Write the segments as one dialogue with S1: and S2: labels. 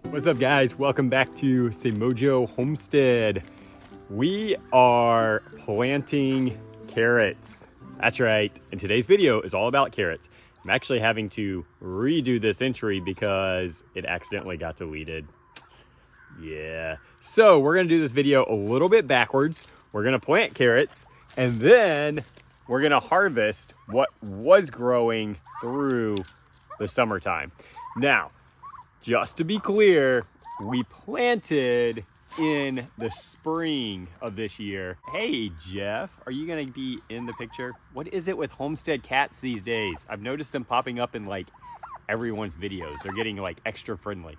S1: What's up, guys? Welcome back to Semojo Homestead. We are planting carrots. That's right. And today's video is all about carrots. I'm actually having to redo this entry because it accidentally got deleted. Yeah. So we're gonna do this video a little bit backwards. We're gonna plant carrots and then we're gonna harvest what was growing through the summertime. Now, just to be clear, we planted in the spring of this year. Hey, Jeff, are you gonna be in the picture? What is it with homestead cats these days? I've noticed them popping up in like everyone's videos. They're getting like extra friendly.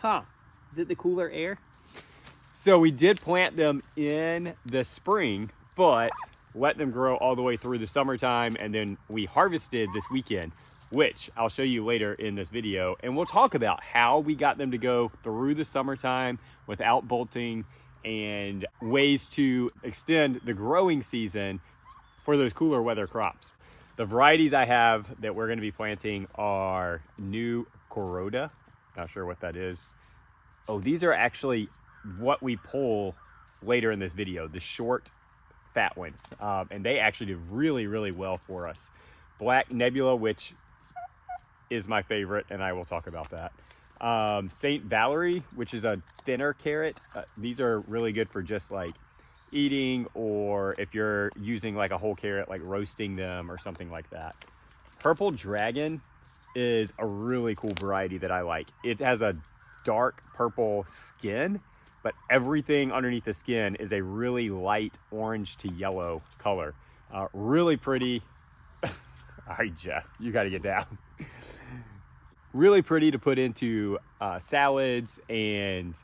S1: Huh, is it the cooler air? So we did plant them in the spring, but let them grow all the way through the summertime, and then we harvested this weekend, which I'll show you later in this video. And we'll talk about how we got them to go through the summertime without bolting and ways to extend the growing season for those cooler weather crops. The varieties I have that we're gonna be planting are New Kuroda. Not sure what that is. Oh, these are actually what we pull later in this video, the short, fat ones. And they actually did really, really well for us. Black Nebula, which is my favorite, and I will talk about that. St. Valerie, which is a thinner carrot. These are really good for just like eating, or if you're using like a whole carrot, like roasting them or something like that. Purple Dragon is a really cool variety that I like. It has a dark purple skin, but everything underneath the skin is a really light orange to yellow color. Really pretty. All right, Jeff, you got to get down. Really pretty to put into salads and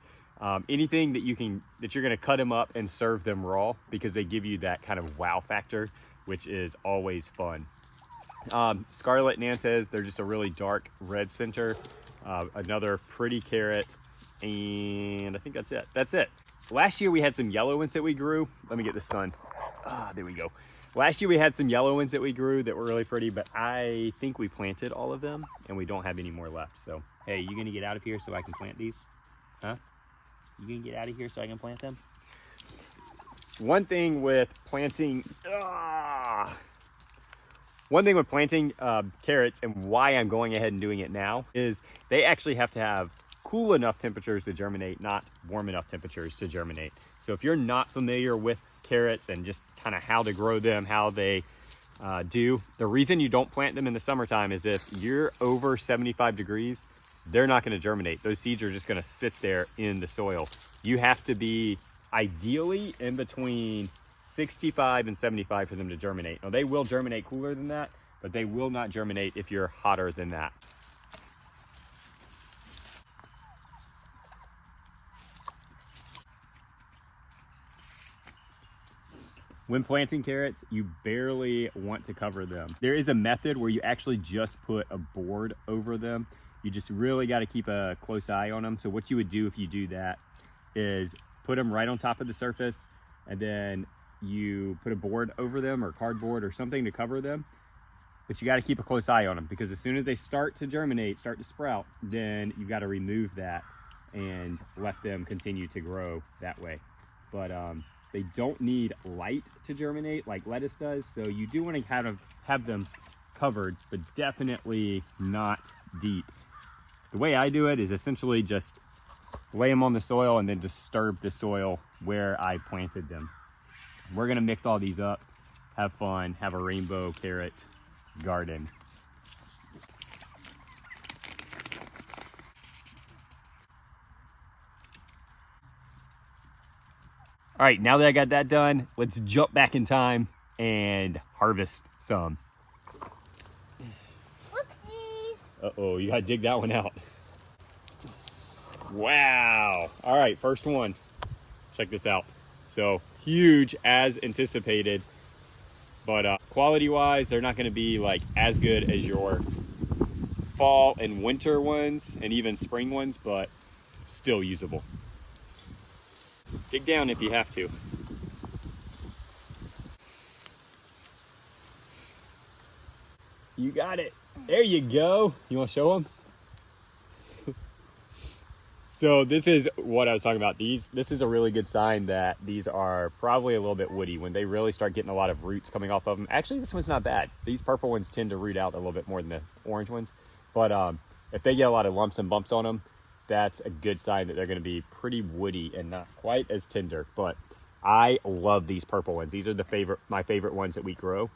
S1: anything that you're gonna cut them up and serve them raw, because they give you that kind of wow factor, which is always fun. Scarlet Nantes, they're just a really dark red center. Another pretty carrot, and I think that's it. That's it. Last year we had some yellow ones that we grew. Let me get the sun. There we go. Last year we had some yellow ones that we grew that were really pretty, but I think we planted all of them and we don't have any more left. So, hey, you gonna get out of here so I can plant these? Huh? You gonna get out of here so I can plant them? One thing with planting, carrots, and why I'm going ahead and doing it now, is they actually have to have cool enough temperatures to germinate, not warm enough temperatures to germinate. So if you're not familiar with carrots and just kind of how to grow them, how they do, the reason you don't plant them in the summertime is if you're over 75 degrees, they're not going to germinate. Those seeds are just going to sit there in the soil. You have to be ideally in between 65 and 75 for them to germinate. Now, they will germinate cooler than that, but they will not germinate if you're hotter than that. When planting carrots, you barely want to cover them. There is a method where you actually just put a board over them. You just really got to keep a close eye on them. So what you would do if you do that is put them right on top of the surface, and then you put a board over them or cardboard or something to cover them. But you got to keep a close eye on them, because as soon as they start to germinate, start to sprout, then you've got to remove that and let them continue to grow that way. But they don't need light to germinate like lettuce does, so you do want to kind of have them covered, but definitely not deep. The way I do it is essentially just lay them on the soil and then disturb the soil where I planted them. We're gonna mix all these up, have fun, have a rainbow carrot garden. All right, now that I got that done, let's jump back in time and harvest some.
S2: Whoopsies!
S1: Uh-oh, you gotta dig that one out. Wow. All right, first one. Check this out. So huge as anticipated, but quality-wise, they're not gonna be like as good as your fall and winter ones and even spring ones, but still usable. Dig down if you have to. You got it. There you go. You want to show them? So this is what I was talking about. This is a really good sign that these are probably a little bit woody when they really start getting a lot of roots coming off of them. Actually, this one's not bad. These purple ones tend to root out a little bit more than the orange ones. But if they get a lot of lumps and bumps on them, that's a good sign that they're going to be pretty woody and not quite as tender. But I love these purple ones. These are my favorite ones that we grow.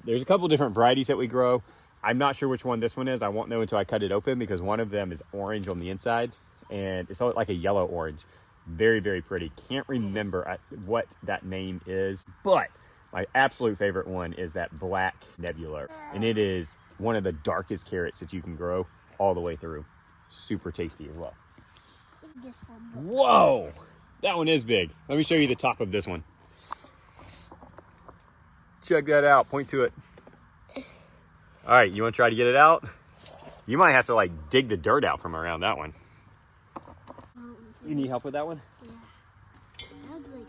S1: There's a couple different varieties that we grow. I'm not sure which one this one is. I won't know until I cut it open because one of them is orange on the inside. And it's like a yellow orange. Very, very pretty. Can't remember what that name is, but my absolute favorite one is that black Nebula. And it is one of the darkest carrots that you can grow all the way through. Super tasty as well. Whoa, that one is big. Let me show you the top of this one. Check that out, point to it. All right, you wanna try to get it out? You might have to like dig the dirt out from around that one. You need help with that one?
S2: Yeah. That's like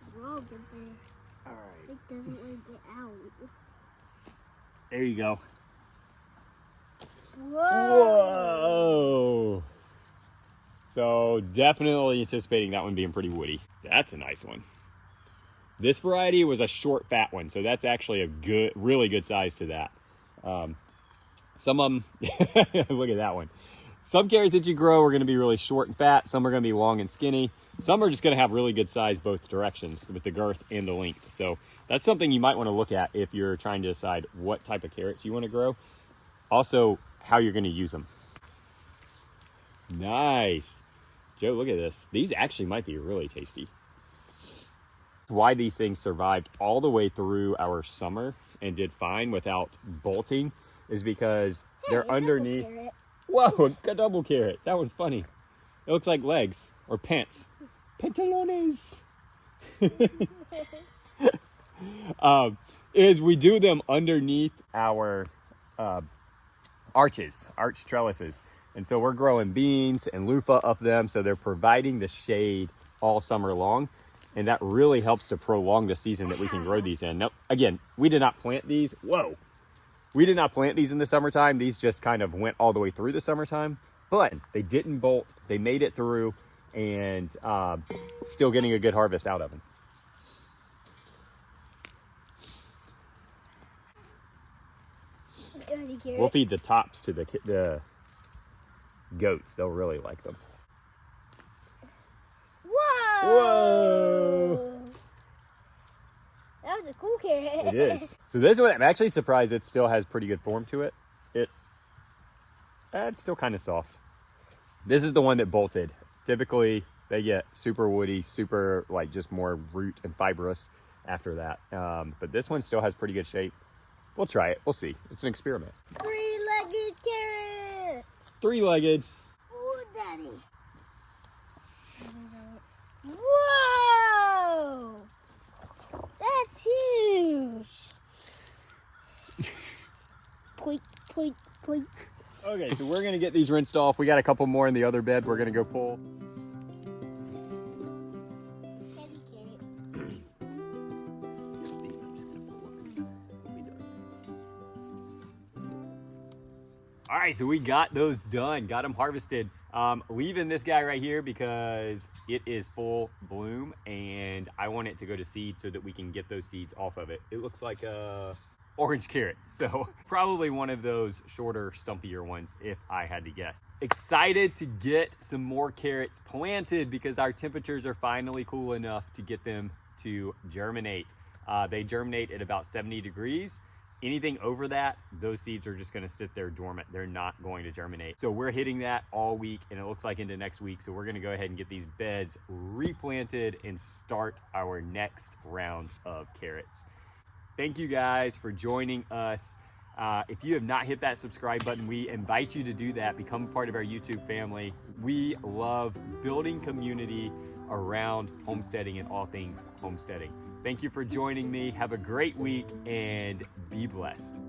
S2: strong in there.
S1: All right.
S2: It doesn't want to get out.
S1: There you go.
S2: Whoa!
S1: Whoa! So definitely anticipating that one being pretty woody. That's a nice one. This variety was a short, fat one, so that's actually a good, really good size to that. Some of them, look at that one. Some carrots that you grow are going to be really short and fat. Some are going to be long and skinny. Some are just going to have really good size both directions with the girth and the length. So that's something you might want to look at if you're trying to decide what type of carrots you want to grow. Also, how you're going to use them. Nice. Joe, look at this. These actually might be really tasty. Why these things survived all the way through our summer and did fine without bolting is because they're underneath. Whoa, a double carrot. That one's funny. It looks like legs or pants. Pantalones. Is we do them underneath our arch trellises. And so we're growing beans and loofah up them. So they're providing the shade all summer long. And that really helps to prolong the season that we can grow these in. Now, again, we did not plant these. Whoa. We did not plant these in the summertime. These just kind of went all the way through the summertime, but they didn't bolt. They made it through and still getting a good harvest out of them. We'll feed the tops to the goats. They'll really like them.
S2: Whoa!
S1: Whoa!
S2: That was a cool carrot.
S1: It is. So this one, I'm actually surprised it still has pretty good form to it. It's still kind of soft. This is the one that bolted. Typically, they get super woody, super like just more root and fibrous after that. But this one still has pretty good shape. We'll try it. We'll see. It's an experiment.
S2: Three-legged carrot.
S1: Three-legged.
S2: Ooh, Daddy. Whoa! That's huge. Point, point, point.
S1: Okay, so we're gonna get these rinsed off. We got a couple more in the other bed we're gonna go pull.
S2: Heavy carrot.
S1: All right, so we got those done, got them harvested. Leaving this guy right here because it is full bloom and I want it to go to seed so that we can get those seeds off of it. It looks like a orange carrot, so probably one of those shorter, stumpier ones if I had to guess. Excited to get some more carrots planted because our temperatures are finally cool enough to get them to germinate. They germinate at about 70 degrees. Anything over that, those seeds are just gonna sit there dormant. They're not going to germinate. So we're hitting that all week and it looks like into next week. So we're gonna go ahead and get these beds replanted and start our next round of carrots. Thank you guys for joining us. If you have not hit that subscribe button, we invite you to do that. Become part of our YouTube family. We love building community around homesteading and all things homesteading. Thank you for joining me. Have a great week and be blessed.